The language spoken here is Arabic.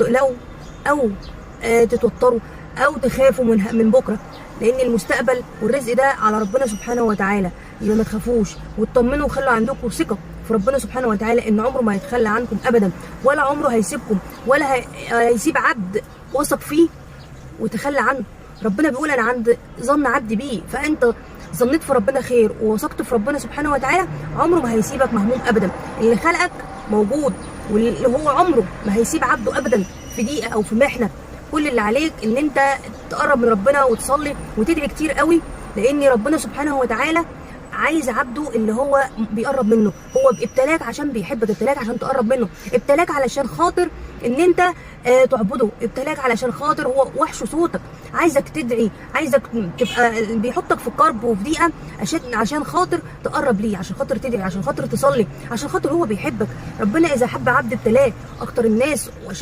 اوعوا تقلقوا او تتوتروا او تخافوا من بكره، لان المستقبل والرزق ده على ربنا سبحانه وتعالى. يبقى ما تخافوش واطمنوا وخلوا عندكم ثقه في ربنا سبحانه وتعالى ان عمره ما هيتخلى عنكم ابدا، ولا عمره هيسيبكم، ولا هيسيب عبد وثق فيه وتخلى عنه. ربنا بيقول انا عند ظن عبدي بيه، فانت ظنيت في ربنا خير ووثقت في ربنا سبحانه وتعالى عمره ما هيسيبك مهموم ابدا. اللي خلقك موجود، واللي هو عمره ما هيسيب عبده ابدا في دقيقه او في محنه. كل اللي عليك ان انت تقرب من ربنا وتصلي وتدعي كتير قوي، لان ربنا سبحانه وتعالى عايز عبده اللي هو بيقرب منه. هو ابتلاك عشان بيحبك، ابتلاك عشان تقرب منه، ابتلاك علشان خاطر ان انت تعبده، ابتلاك علشان خاطر هو وحش صوتك، عايزك تدعي، عايزك تبقى بيحطك في كرب وفي ضيقه عشان خاطر تقرب ليه، عشان خاطر تدعي، عشان خاطر تصلي، عشان خاطر هو بيحبك. ربنا اذا حب عبد ابتلاه. اكتر الناس